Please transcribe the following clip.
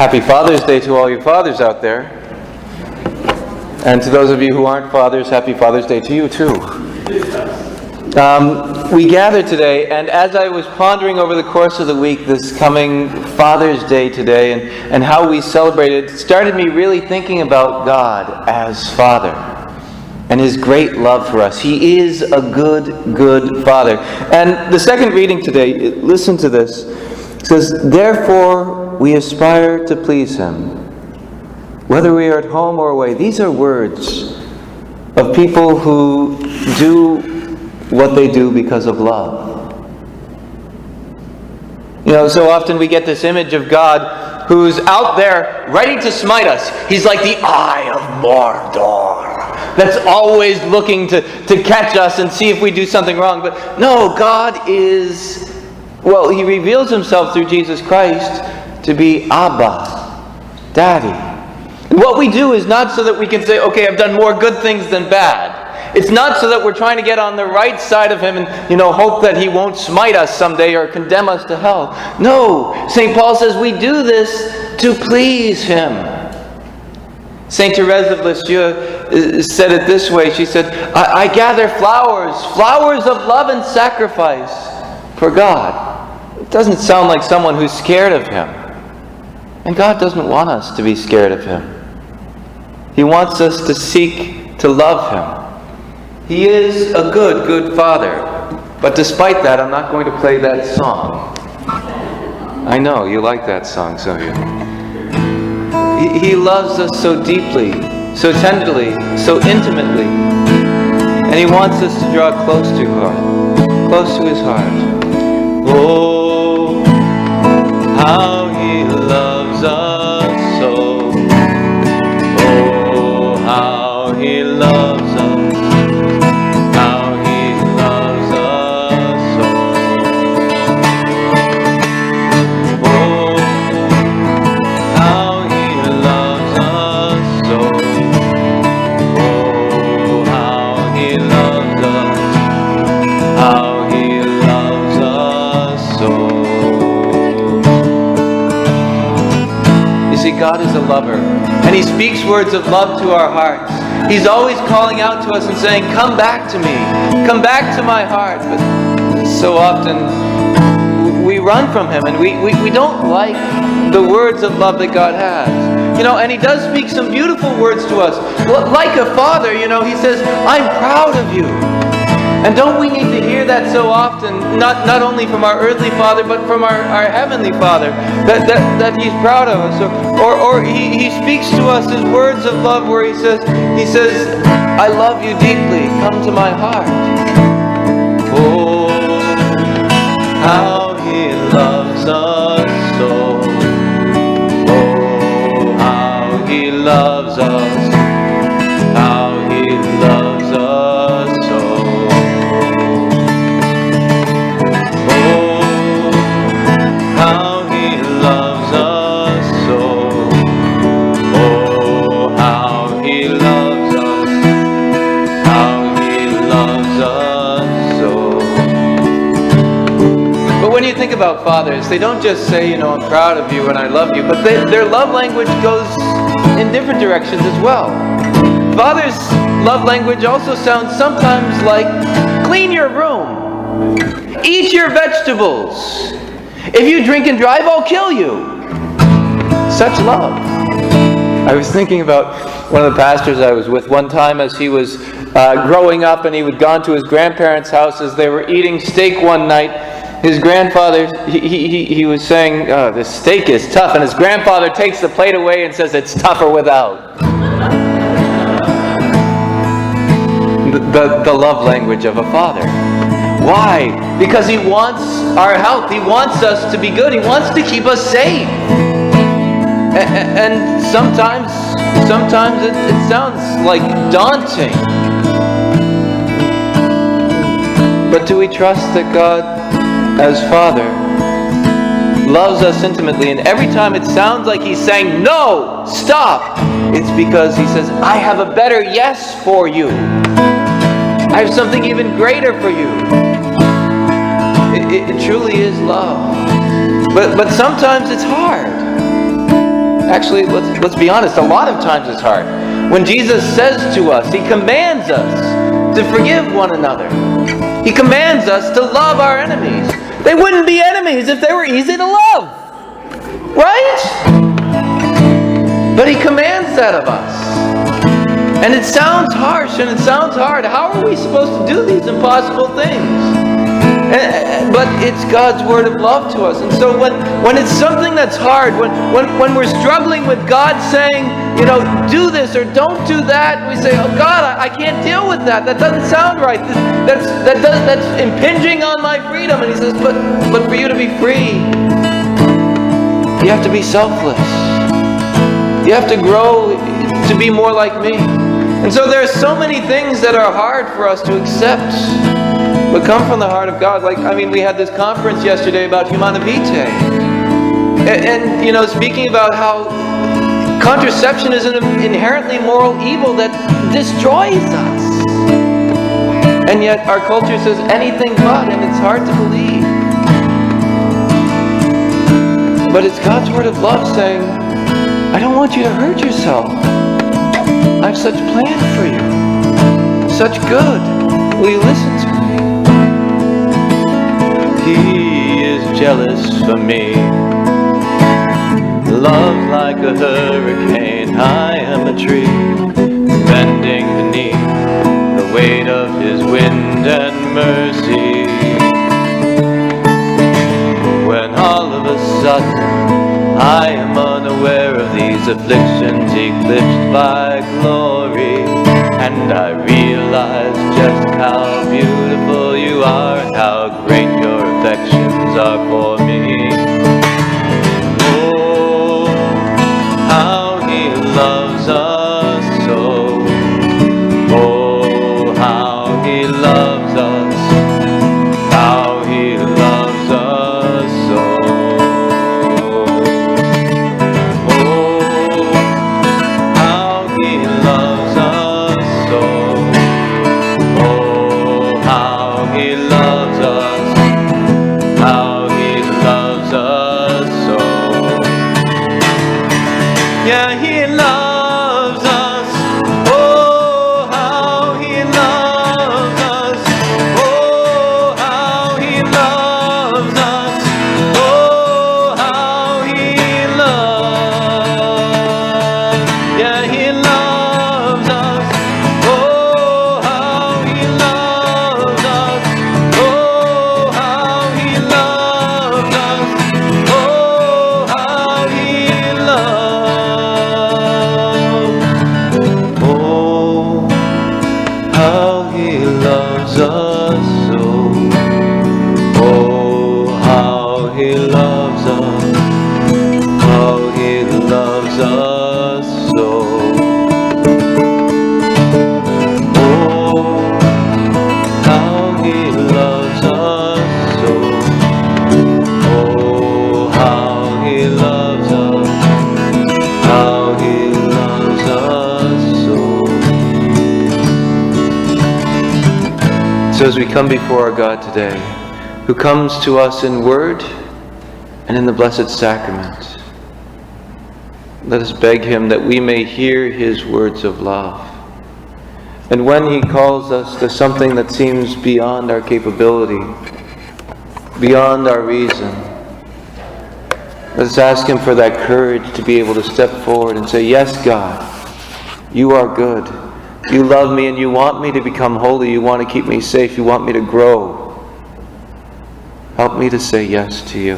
Happy Father's Day to all you fathers out there. And to those of you who aren't fathers, happy Father's Day to you too. We gather today, and as I was pondering over the course of the week, this coming Father's Day today, and how we celebrate it, started me really thinking about God as Father and His great love for us. He is a good Father. And the second reading today, listen to this. It says, "Therefore we aspire to please Him, whether we are at home or away." These are words of people who do what they do because of love. You know, so often we get this image of God who's out there ready to smite us. He's like the Eye of Mordor that's always looking to catch us and see if we do something wrong. But no, God is, well, He reveals Himself through Jesus Christ to be Abba, Daddy. And what we do is not so that we can say, okay, I've done more good things than bad. It's not so that we're trying to get on the right side of Him and, hope that He won't smite us someday or condemn us to hell. No, St. Paul says we do this to please Him. St. Therese of Lisieux said it this way. She said, I gather flowers of love and sacrifice for God. It doesn't sound like someone who's scared of Him. And God doesn't want us to be scared of Him. He wants us to seek to love Him. He is a good Father. But despite that, I'm not going to play that song. I know, you like that song, some of you. He loves us so deeply, so tenderly, so intimately. And He wants us to draw close to His heart. Oh, how He loves us so. Oh, how He loves us. God is a lover, and He speaks words of love to our hearts. He's always calling out to us and saying, come back to me, come back to my heart. But so often we run from Him, and we don't like the words of love that God has. And He does speak some beautiful words to us. Like a father, He says, I'm proud of you. And don't we need to hear that so often, not only from our earthly Father, but from our Heavenly Father, that He's proud of us. Or he speaks to us His words of love where He says, I love you deeply, come to my heart. Oh, how He loves us so. Oh, how He loves us. How He loves us so. Think about fathers. They don't just say, I'm proud of you and I love you, but their love language goes in different directions as well. Fathers' love language also sounds sometimes like, clean your room, eat your vegetables. If you drink and drive, I'll kill you. Such love. I was thinking about one of the pastors I was with one time as he was growing up, and he had gone to his grandparents' house as they were eating steak one night. His grandfather, he was saying, this steak is tough. And his grandfather takes the plate away and says, it's tougher without. The love language of a father. Why? Because He wants our health. He wants us to be good. He wants to keep us safe. And sometimes it sounds like daunting. But do we trust that God, as Father, loves us intimately, and every time it sounds like He's saying, no, stop, it's because He says, I have a better yes for you. I have something even greater for you. It truly is love. But sometimes it's hard. Actually, let's be honest, a lot of times it's hard. When Jesus says to us, He commands us to forgive one another. He commands us to love our enemies. They wouldn't be enemies if they were easy to love. Right? But He commands that of us. And it sounds harsh and it sounds hard. How are we supposed to do these impossible things? But it's God's word of love to us. And so when it's something that's hard, when we're struggling with God saying, do this or don't do that, we say, oh God, I can't deal with that. That doesn't sound right. That's impinging on my freedom. And He says, but for you to be free, you have to be selfless. You have to grow to be more like me. And so there are so many things that are hard for us to accept, but come from the heart of God. We had this conference yesterday about Humana Vitae. And speaking about how contraception is an inherently moral evil that destroys us. And yet our culture says anything but, and it's hard to believe. But it's God's word of love saying, I don't want you to hurt yourself. I have such plan for you. Such good. Will you listen to me? He is jealous for me. Love like a hurricane. I am a tree bending beneath the weight of His wind and mercy. When all of a sudden I am unaware of these afflictions eclipsed by glory, and I realize just how beautiful you are and how great your affections are for me. Oh, how He loves us so. Oh, how He loves us. How He loves us so. So as we come before our God today, who comes to us in word and in the Blessed Sacrament, let us beg Him that we may hear His words of love. And when He calls us to something that seems beyond our capability, beyond our reason, let us ask Him for that courage to be able to step forward and say, yes, God, You are good. You love me and You want me to become holy. You want to keep me safe. You want me to grow. Help me to say yes to You.